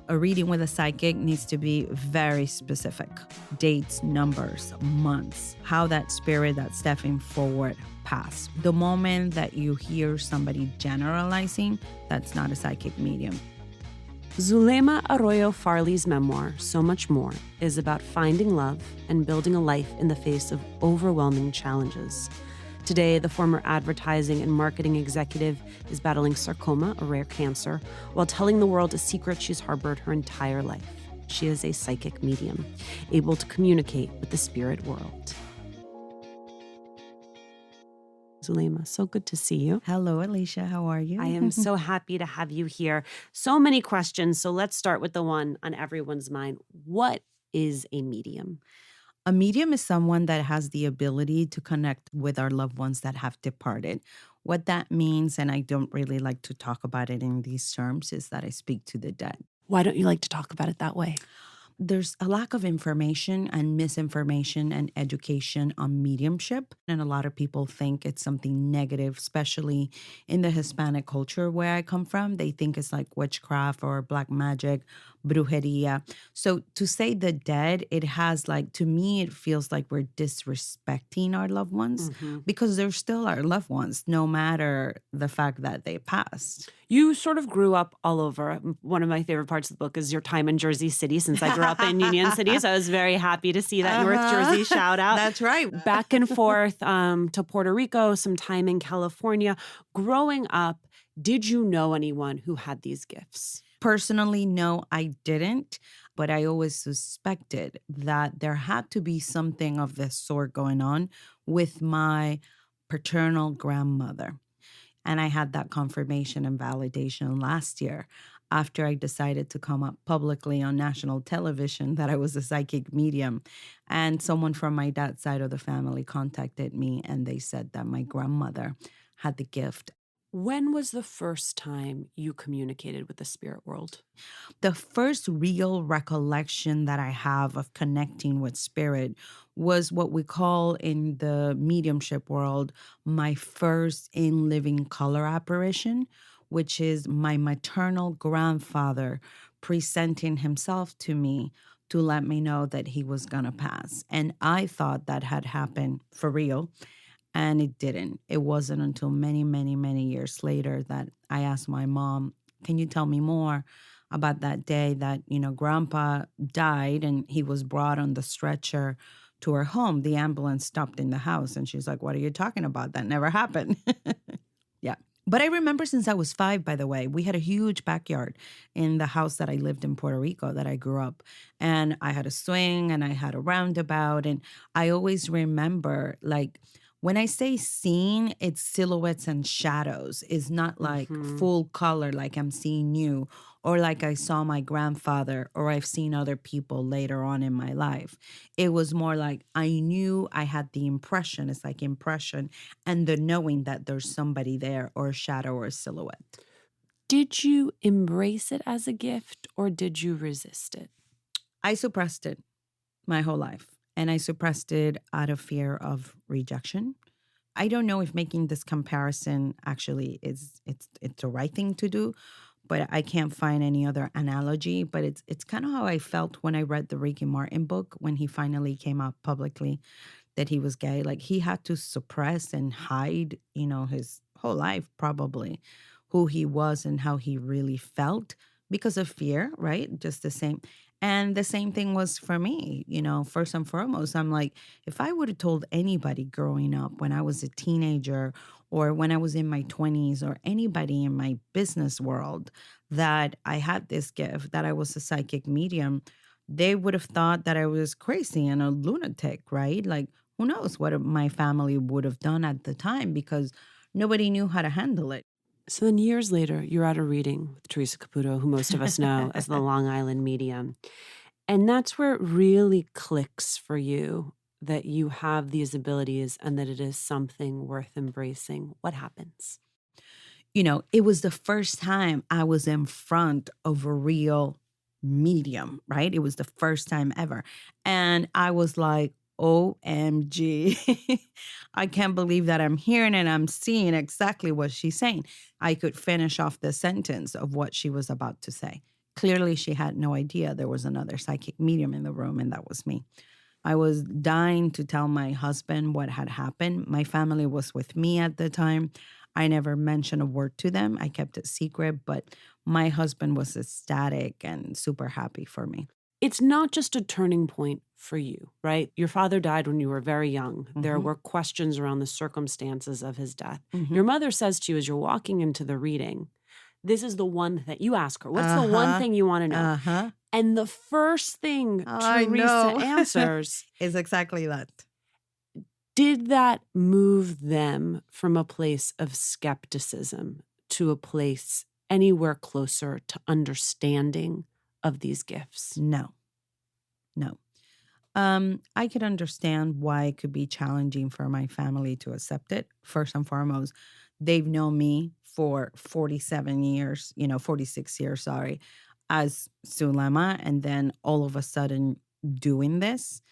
A reading with a psychic needs to be very specific. Dates, numbers, months, how that spirit that's stepping forward passed. The moment that you hear somebody generalizing, that's not a psychic medium. Zulema Arroyo Farley's memoir, So Much More, is about finding love and building a life in the face of overwhelming challenges. Today, the former advertising and marketing executive is battling sarcoma, a rare cancer, while telling the world a secret she's harbored her entire life. She is a psychic medium, able to communicate with the spirit world. Zulema, so good to see you. Hello, Alicia. How are you? I am so happy to have you here. So many questions, so let's start with the one on everyone's mind. What is a medium? A medium is someone that has the ability to connect with our loved ones that have departed. What that means, and I don't really like to talk about it in these terms, is that I speak to the dead. Why don't you like to talk about it that way? There's a lack of information and misinformation and education on mediumship. And a lot of people think it's something negative, especially in the Hispanic culture where I come from. They think it's like witchcraft or black magic, brujeria. So to say the dead, it has like, to me, it feels like we're disrespecting our loved ones because they're still our loved ones, no matter the fact that they passed. You sort of grew up all over. One of my favorite parts of the book is your time in Jersey City, since I grew up in Union City. So I was very happy to see that North Jersey shout out. That's right. Back and forth to Puerto Rico, some time in California. Growing up, did you know anyone who had these gifts? Personally, no, I didn't. But I always suspected that there had to be something of this sort going on with my paternal grandmother. And I had that confirmation and validation last year after I decided to come up publicly on national television that I was a psychic medium. And someone from my dad's side of the family contacted me and they said that my grandmother had the gift. When was the first time you communicated with the spirit world? The first real recollection that I have of connecting with spirit was what we call in the mediumship world my first in living color apparition, which is my maternal grandfather presenting himself to me to let me know that he was going to pass. And I thought that had happened for real. And it didn't. It wasn't until many, many, many years later that I asked my mom, can you tell me more about that day that, Grandpa died and he was brought on the stretcher to her home? The ambulance stopped in the house. And she's like, what are you talking about? That never happened. Yeah. But I remember since I was 5, by the way, we had a huge backyard in the house that I lived in Puerto Rico that I grew up. And I had a swing and I had a roundabout. And I always remember, like, when I say scene, it's silhouettes and shadows. It's not like full color, like I'm seeing you, or like I saw my grandfather, or I've seen other people later on in my life. It was more like I knew I had the impression. It's like impression and the knowing that there's somebody there, or a shadow or a silhouette. Did you embrace it as a gift or did you resist it? I suppressed it my whole life. And I suppressed it out of fear of rejection. I don't know if making this comparison actually it's the right thing to do, but I can't find any other analogy. But it's kind of how I felt when I read the Ricky Martin book when he finally came out publicly that he was gay. Like he had to suppress and hide, his whole life probably, who he was and how he really felt because of fear, right? Just the same. And the same thing was for me, first and foremost. I'm like, if I would have told anybody growing up when I was a teenager or when I was in my 20s or anybody in my business world that I had this gift, that I was a psychic medium, they would have thought that I was crazy and a lunatic, right? Like, who knows what my family would have done at the time because nobody knew how to handle it. So then years later, you're at a reading with Teresa Caputo, who most of us know as the Long Island medium. And that's where it really clicks for you that you have these abilities and that it is something worth embracing. What happens? It was the first time I was in front of a real medium, right? It was the first time ever. And I was like, OMG, I can't believe that I'm hearing and I'm seeing exactly what she's saying. I could finish off the sentence of what she was about to say. Clearly, she had no idea there was another psychic medium in the room, and that was me. I was dying to tell my husband what had happened. My family was with me at the time. I never mentioned a word to them. I kept it secret, but my husband was ecstatic and super happy for me. It's not just a turning point for you, right? Your father died when you were very young. There Mhm. were questions around the circumstances of his death. Mhm. Your mother says to you as you're walking into the reading, this is the one that you ask her, what's the one Uh-huh. thing you want to know? Uh-huh. And the first thing I Teresa know. answers, It's exactly that. did that move them from a place of skepticism to a place anywhere closer to understanding of these gifts? No. No. I could understand why it could be challenging for my family to accept it. First and foremost, they've known me for 47 years, 46 years, sorry, as Sulema. And then all of a sudden doing this,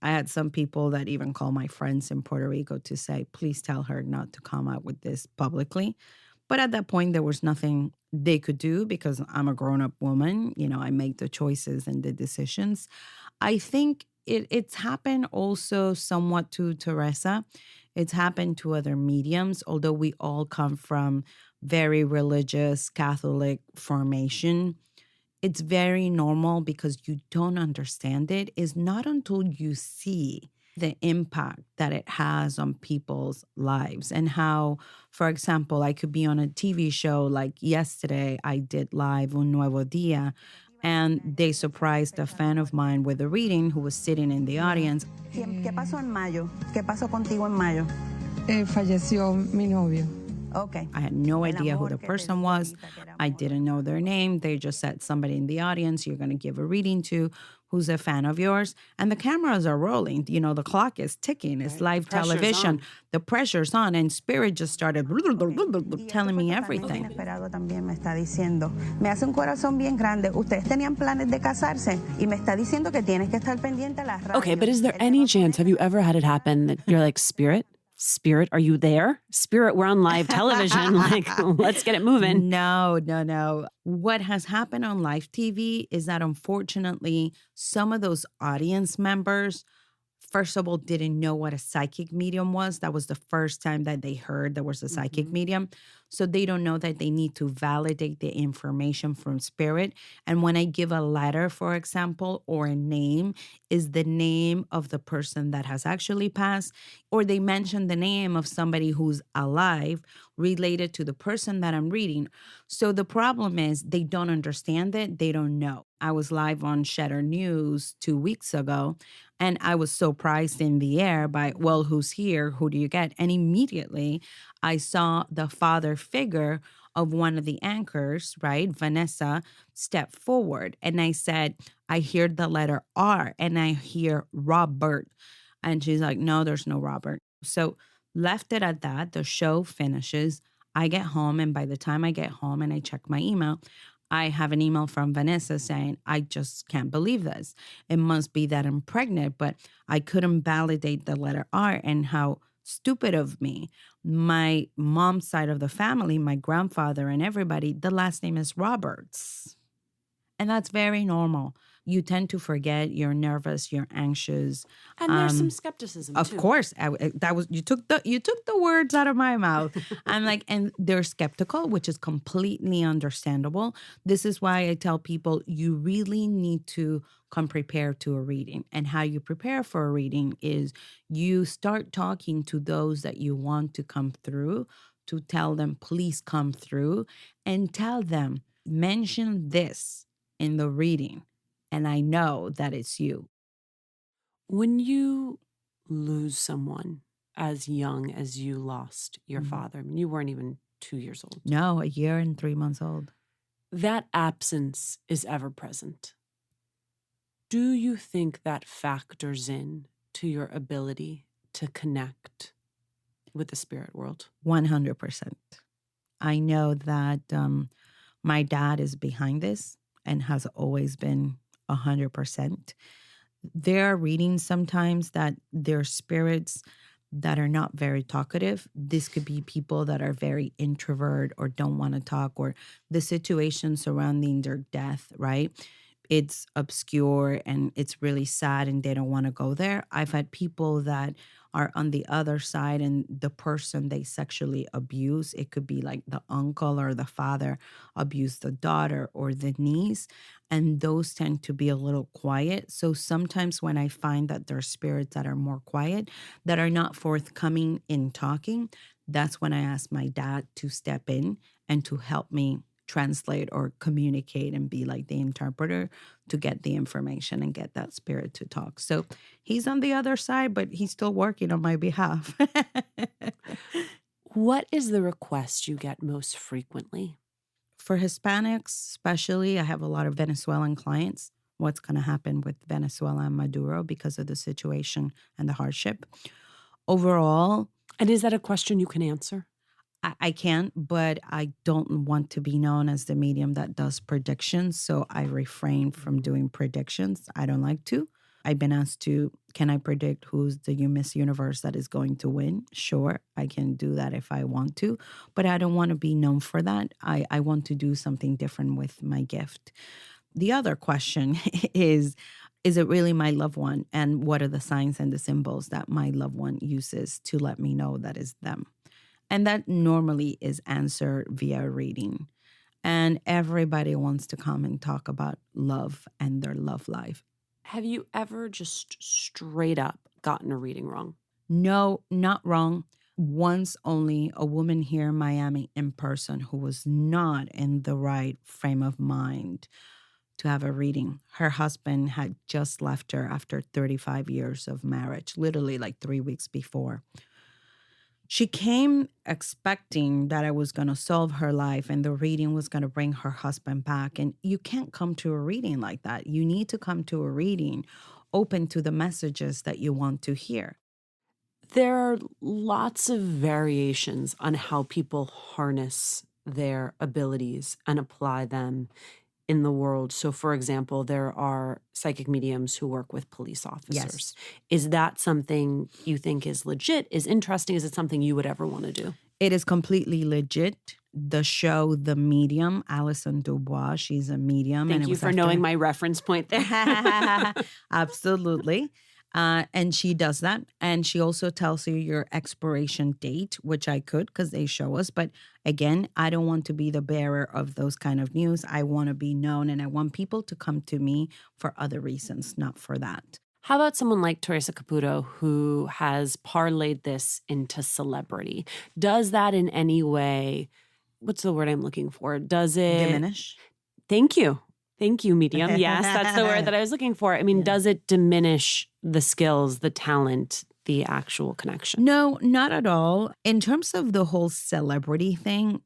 I had some people that even call my friends in Puerto Rico to say, please tell her not to come out with this publicly. But at that point, there was nothing they could do because I'm a grown up woman. I make the choices and the decisions. I think it's happened also somewhat to Teresa. It's happened to other mediums, although we all come from very religious Catholic formation. It's very normal because you don't understand it. It's not until you see the impact that it has on people's lives and how, for example, I could be on a TV show like yesterday, I did live Un Nuevo Dia, and they surprised a fan of mine with a reading who was sitting in the audience. ¿Qué pasó en mayo? ¿Qué pasó contigo en mayo? Falleció mi novio. Okay. I had no El idea who amor the que te person dio was. ahorita, que era I amor. didn't know their name. They just said somebody in the audience you're going to give a reading to who's a fan of yours. And the cameras are rolling. The clock is ticking. It's Right. live The pressure's television. on. The pressure's on. And Spirit just started Y esto telling fue me totalmente everything. inesperado también, me está diciendo. Me hace un corazón bien grande. Ustedes tenían planes de casarse y me está diciendo que tienes que estar pendiente a las radios. Okay, but is there Él te any va a chance, poner have you ever had it happen that you're like, Spirit, are you there? Spirit, we're on live television. Like, let's get it moving. No. What has happened on live TV is that unfortunately, some of those audience members, first of all, didn't know what a psychic medium was. That was the first time that they heard there was a psychic medium. So they don't know that they need to validate the information from Spirit. And when I give a letter, for example, or a name, is the name of the person that has actually passed, or they mention the name of somebody who's alive related to the person that I'm reading. So the problem is they don't understand it. They don't know. I was live on Shatter News 2 weeks ago, and I was surprised in the air by, well, who's here? Who do you get? And immediately I saw the father figure of one of the anchors, right? Vanessa, step forward. And I said, I hear the letter R and I hear Robert. And she's like, no, there's no Robert. So left it at that. The show finishes. I get home. And by the time I get home and I check my email, I have an email from Vanessa saying, I just can't believe this. It must be that I'm pregnant, but I couldn't validate the letter R and how stupid of me. My mom's side of the family, my grandfather and everybody, the last name is Roberts. And that's very normal. You tend to forget, you're nervous, you're anxious. And there's some skepticism Of too. course, that was you took the words out of my mouth. I'm like, and they're skeptical, which is completely understandable. This is why I tell people you really need to come prepared to a reading. And how you prepare for a reading is you start talking to those that you want to come through, to tell them, please come through, and tell them, mention this in the reading, and I know that it's you. When you lose someone as young as you lost your Mhm. father, I mean, you weren't even 2 years old. No, a year and 3 months old. That absence is ever present. Do you think that factors in to your ability to connect with the spirit world? 100%. I know that my dad is behind this and has always been 100%. There are readings sometimes that their spirits that are not very talkative. This could be people that are very introvert or don't want to talk, or the situation surrounding their death, right? It's obscure and it's really sad and they don't want to go there. I've had people that are on the other side and the person they sexually abuse, it could be like the uncle or the father abuse the daughter or the niece, and those tend to be a little quiet. So sometimes when I find that there are spirits that are more quiet, that are not forthcoming in talking, that's when I ask my dad to step in and to help me translate or communicate and be like the interpreter to get the information and get that spirit to talk. So he's on the other side, but he's still working on my behalf. What is the request you get most frequently? For Hispanics, especially, I have a lot of Venezuelan clients. What's going to happen with Venezuela and Maduro because of the situation and the hardship? Overall, And is that a question you can answer? I can't, but I don't want to be known as the medium that does predictions. So I refrain from doing predictions. I don't like to. I've been asked to, can I predict who's the Miss Universe that is going to win? Sure, I can do that if I want to, but I don't want to be known for that. I want to do something different with my gift. The other question is it really my loved one? And what are the signs and the symbols that my loved one uses to let me know that is them? And that normally is answered via reading. And everybody wants to come and talk about love and their love life. Have you ever just straight up gotten a reading wrong? No, not wrong. Once only a woman here in Miami in person who was not in the right frame of mind to have a reading. Her husband had just left her after 35 years of marriage, literally like 3 weeks before. She came expecting that I was going to solve her life and the reading was going to bring her husband back. And you can't come to a reading like that. You need to come to a reading open to the messages that you want to hear. There are lots of variations on how people harness their abilities and apply them in the world. So, for example, there are psychic mediums who work with police officers. Yes. Is that something you think is legit, is interesting? Is it something you would ever want to do? It is completely legit. The show, The Medium, Alison Dubois, she's a medium. Thank you for knowing my reference point there. Absolutely. And she does that. And she also tells you your expiration date, which I could because they show us. But again, I don't want to be the bearer of those kind of news. I want to be known and I want people to come to me for other reasons, not for that. How about someone like Teresa Caputo who has parlayed this into celebrity? Does that in any way, what's the word I'm looking for? Does it Diminish? Thank you. Thank you, medium. Yes, that's the word that I was looking for. I mean, does it diminish the skills, the talent, the actual connection? No, not at all. In terms of the whole celebrity thing,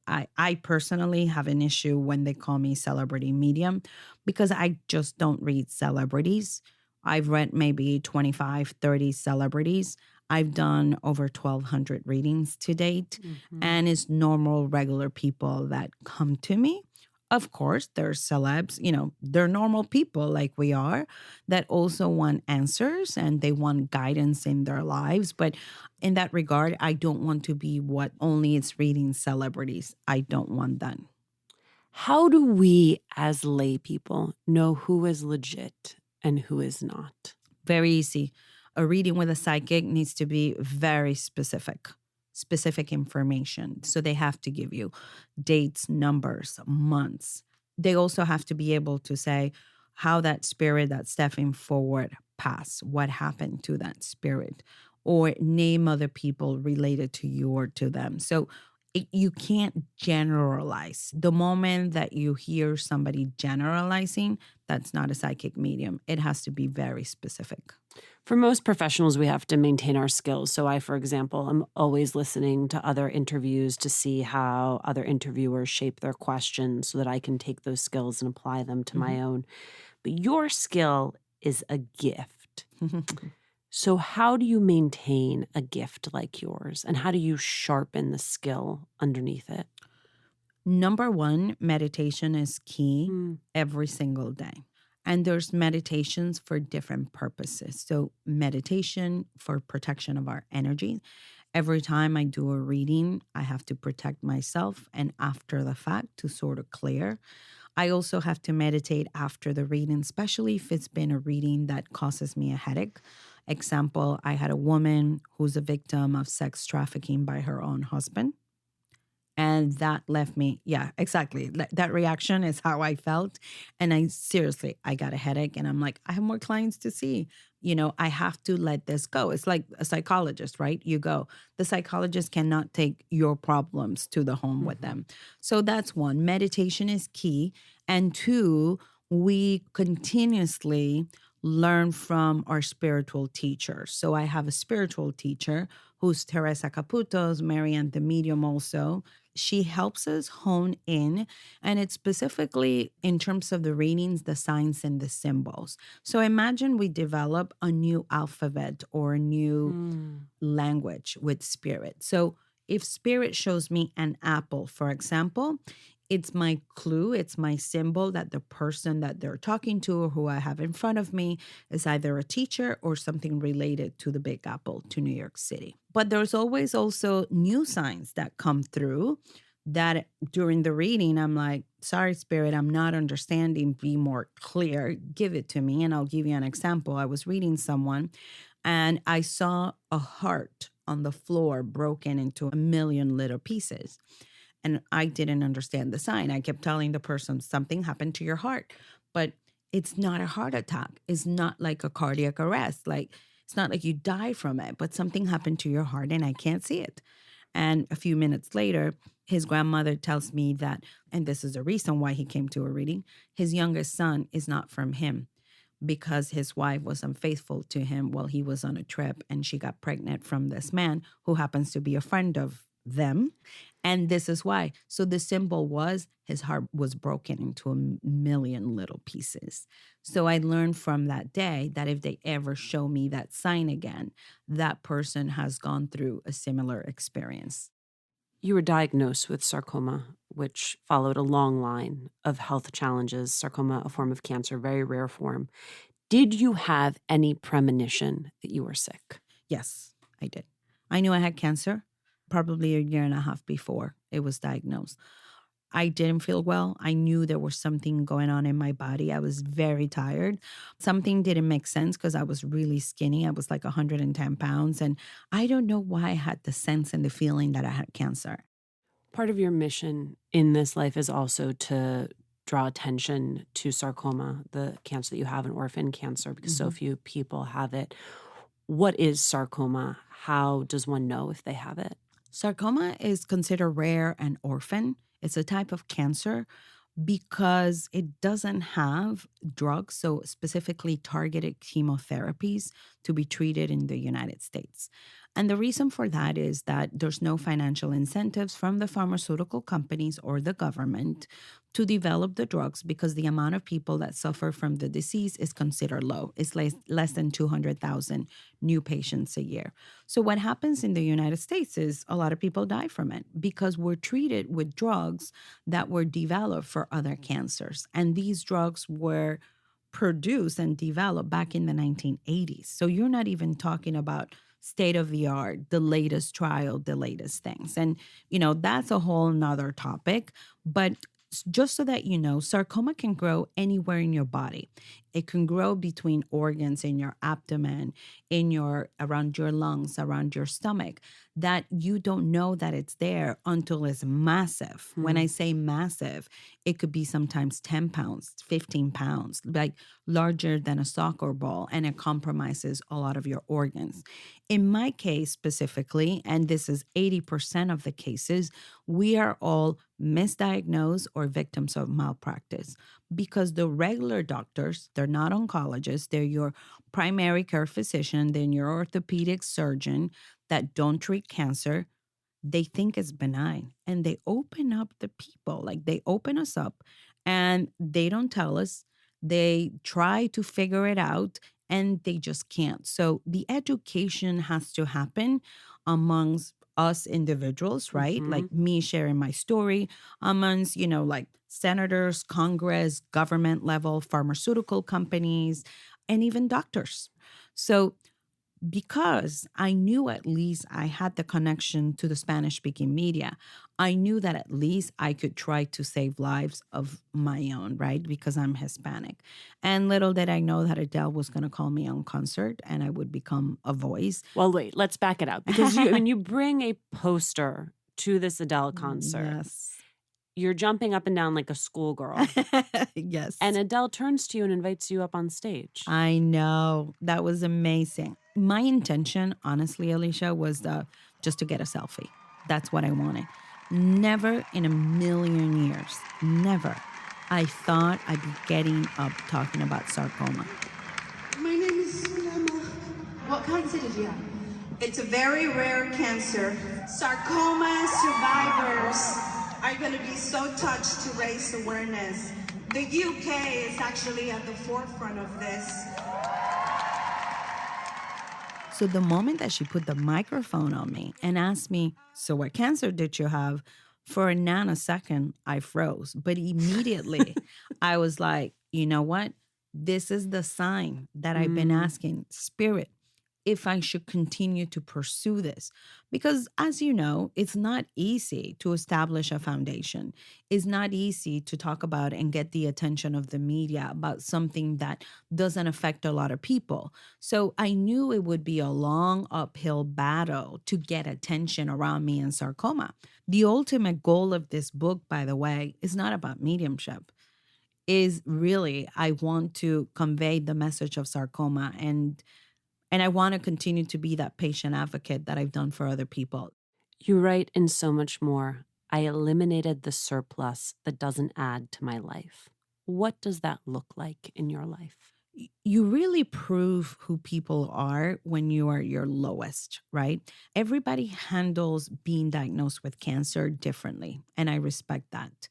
I personally have an issue when they call me celebrity medium because I just don't read celebrities. I've read maybe 25, 30 celebrities. I've done over 1,200 readings to date, and it's normal, regular people that come to me. Of course, there's celebs, they're normal people like we are that also want answers and they want guidance in their lives. But in that regard, I don't want to be what only it's reading celebrities. I don't want that. How do we as lay people know who is legit and who is not? Very easy. A reading with a psychic needs to be very specific information. So they have to give you dates, numbers, months. They also have to be able to say how that spirit that's stepping forward passed, what happened to that spirit, or name other people related to you or to them. So you can't generalize. The moment that you hear somebody generalizing, that's not a psychic medium. It has to be very specific. For most professionals, we have to maintain our skills. So I, for example, am always listening to other interviews to see how other interviewers shape their questions so that I can take those skills and apply them to my own. But your skill is a gift. So how do you maintain a gift like yours? And how do you sharpen the skill underneath it? Number one, meditation is key every single day. And there's meditations for different purposes. So, meditation for protection of our energy. Every time I do a reading, I have to protect myself and after the fact to sort of clear. I also have to meditate after the reading, especially if it's been a reading that causes me a headache. Example, I had a woman who's a victim of sex trafficking by her own husband. And that left me, yeah, exactly. That reaction is how I felt. And I got a headache and I'm like, I have more clients to see. I have to let this go. It's like a psychologist, right? You go, the psychologist cannot take your problems to the home with them. So that's one. Meditation is key. And two, we continuously learn from our spiritual teachers. So I have a spiritual teacher who's Teresa Caputo's, Marianne the Medium also. She helps us hone in, and it's specifically in terms of the readings, the signs, and the symbols. So imagine we develop a new alphabet or a new language with spirit. So if spirit shows me an apple, for example, it's my clue, it's my symbol that the person that they're talking to or who I have in front of me is either a teacher or something related to the Big Apple, to New York City. But there's always also new signs that come through that during the reading, I'm like, sorry, Spirit, I'm not understanding. Be more clear. Give it to me. And I'll give you an example. I was reading someone and I saw a heart on the floor broken into a million little pieces. And I didn't understand the sign. I kept telling the person, something happened to your heart, but it's not a heart attack. It's not like a cardiac arrest. Like, it's not like you died from it, but something happened to your heart and I can't see it. And a few minutes later, his grandmother tells me that, and this is the reason why he came to a reading, his youngest son is not from him because his wife was unfaithful to him while he was on a trip and she got pregnant from this man who happens to be a friend of them. And this is why. So the symbol was his heart was broken into a million little pieces. So I learned from that day that if they ever show me that sign again, that person has gone through a similar experience. You were diagnosed with sarcoma, which followed a long line of health challenges. Sarcoma, a form of cancer, very rare form. Did you have any premonition that you were sick? Yes, I did. I knew I had cancer probably a year and a half before it was diagnosed. I didn't feel well. I knew there was something going on in my body. I was very tired. Something didn't make sense because I was really skinny. I was like 110 pounds. And I don't know why I had the sense and the feeling that I had cancer. Part of your mission in this life is also to draw attention to sarcoma, the cancer that you have, an orphan cancer, because so few people have it. What is sarcoma? How does one know if they have it? Sarcoma is considered rare and orphan. It's a type of cancer because it doesn't have drugs, so specifically targeted chemotherapies to be treated in the United States. And the reason for that is that there's no financial incentives from the pharmaceutical companies or the government to develop the drugs because the amount of people that suffer from the disease is considered low. It's less than 200,000 new patients a year. So what happens in the United States is a lot of people die from it because we're treated with drugs that were developed for other cancers. And these drugs were produced and developed back in the 1980s. So you're not even talking about state of the art, the latest trial, the latest things. And, that's a whole nother topic. But just so that you know, sarcoma can grow anywhere in your body. It can grow between organs in your abdomen, around your lungs, around your stomach, that you don't know that it's there until it's massive. When I say massive, it could be sometimes 10 pounds, 15 pounds, like larger than a soccer ball, and it compromises a lot of your organs. In my case specifically, and this is 80% of the cases, we are all misdiagnosed or victims of malpractice because the regular doctors, they're not oncologists, they're your primary care physician, then your orthopedic surgeon that don't treat cancer. They think it's benign and they open up the people, like they open us up and they don't tell us. They try to figure it out and they just can't. So the education has to happen amongst us individuals, right? Mhm. Like me sharing my story amongst, like senators, Congress, government level, pharmaceutical companies, and even doctors. So because I knew at least I had the connection to the Spanish speaking media, I knew that at least I could try to save lives of my own, right? Because I'm Hispanic. And little did I know that Adele was going to call me on concert and I would become a voice. Well, wait, let's back it up because you bring a poster to this Adele concert. Yes. You're jumping up and down like a schoolgirl. Yes. And Adele turns to you and invites you up on stage. I know. That was amazing. My intention, honestly, Alicia, was just to get a selfie. That's what I wanted. Never in a million years, never, I thought I'd be getting up talking about sarcoma. My name is Zulema. What cancer did you have? It's a very rare cancer. Sarcoma survivors are going to be so touched to raise awareness. The UK is actually at the forefront of this. So the moment that she put the microphone on me and asked me, "So what cancer did you have?" For a nanosecond, I froze. But immediately I was like, you know what? This is the sign that I've been asking, Spirit, if I should continue to pursue this. Because as you know, it's not easy to establish a foundation. It's not easy to talk about and get the attention of the media about something that doesn't affect a lot of people. So I knew it would be a long uphill battle to get attention around me and sarcoma. The ultimate goal of this book, by the way, is not about mediumship. Is really, I want to convey the message of sarcoma and I want to continue to be that patient advocate that I've done for other people. You write in so much more. I eliminated the surplus that doesn't add to my life. What does that look like in your life? You really prove who people are when you are your lowest, right? Everybody handles being diagnosed with cancer differently, and I respect that.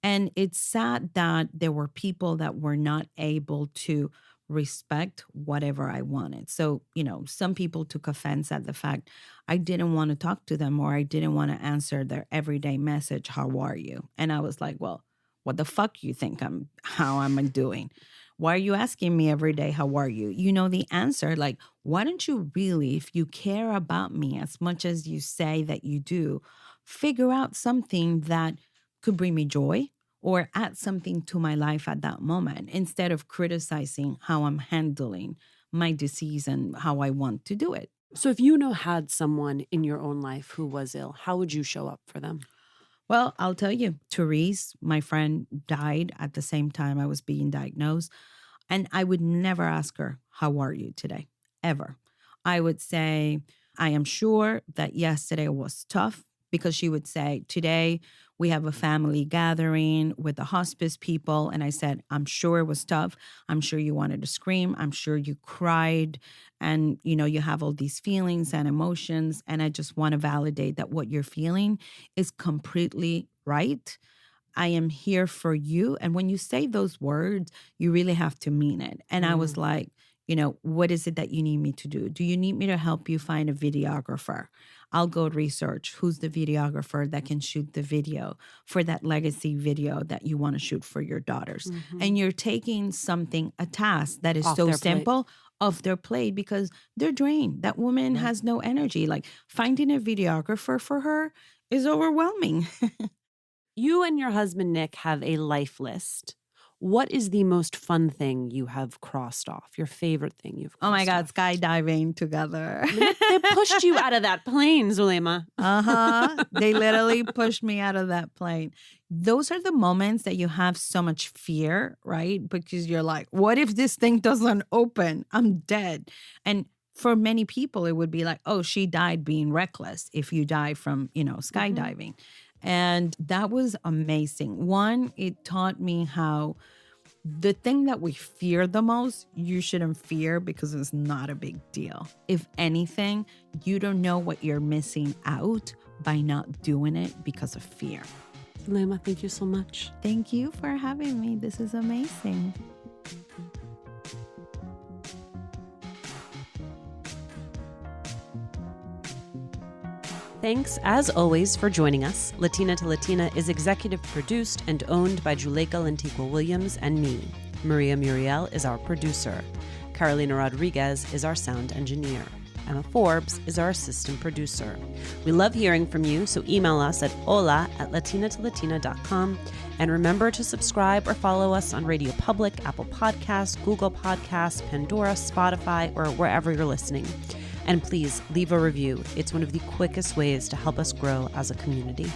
And it's sad that there were people that were not able to respect whatever I wanted. So, some people took offense at the fact I didn't want to talk to them or I didn't want to answer their everyday message, "How are you?" And I was like, well, what the fuck you think how am I doing? Why are you asking me every day, "How are you?" You know the answer. Like, why don't you really, if you care about me as much as you say that you do, figure out something that could bring me joy or add something to my life at that moment instead of criticizing how I'm handling my disease and how I want to do it. So if had someone in your own life who was ill, how would you show up for them? Well, I'll tell you, Therese, my friend, died at the same time I was being diagnosed. And I would never ask her, "How are you today?" Ever. I would say, "I am sure that yesterday was tough," because she would say, "Today we have a family gathering with the hospice people." And I said, "I'm sure it was tough. I'm sure you wanted to scream. I'm sure you cried. And, you have all these feelings and emotions. And I just want to validate that what you're feeling is completely right. I am here for you." And when you say those words, you really have to mean it. And I was like, what is it that you need me to do? Do you need me to help you find a videographer? I'll go research who's the videographer that can shoot the video for that legacy video that you want to shoot for your daughters. And you're taking a task that is Off so their plate. simple off their plate because they're drained. That woman has no energy. Like finding a videographer for her is overwhelming. You and your husband, Nick, have a life list. What is the most fun thing you have crossed off? Your favorite thing you've crossed Oh my God, off? skydiving together. They pushed you out of that plane, Zulema. They literally pushed me out of that plane. Those are the moments that you have so much fear, right? Because you're like, what if this thing doesn't open? I'm dead. And for many people, it would be like, oh, she died being reckless if you die from, skydiving. And that was amazing. One, it taught me how the thing that we fear the most, you shouldn't fear because it's not a big deal. If anything, you don't know what you're missing out by not doing it because of fear. Zulema, thank you so much. Thank you for having me. This is amazing. Thanks, as always, for joining us. Latina to Latina is executive produced and owned by Juleka Lantigua Williams and me. Maria Muriel is our producer. Carolina Rodriguez is our sound engineer. Emma Forbes is our assistant producer. We love hearing from you, so email us at hola@latinatolatina.com. And remember to subscribe or follow us on Radio Public, Apple Podcasts, Google Podcasts, Pandora, Spotify, or wherever you're listening. And please leave a review. It's one of the quickest ways to help us grow as a community.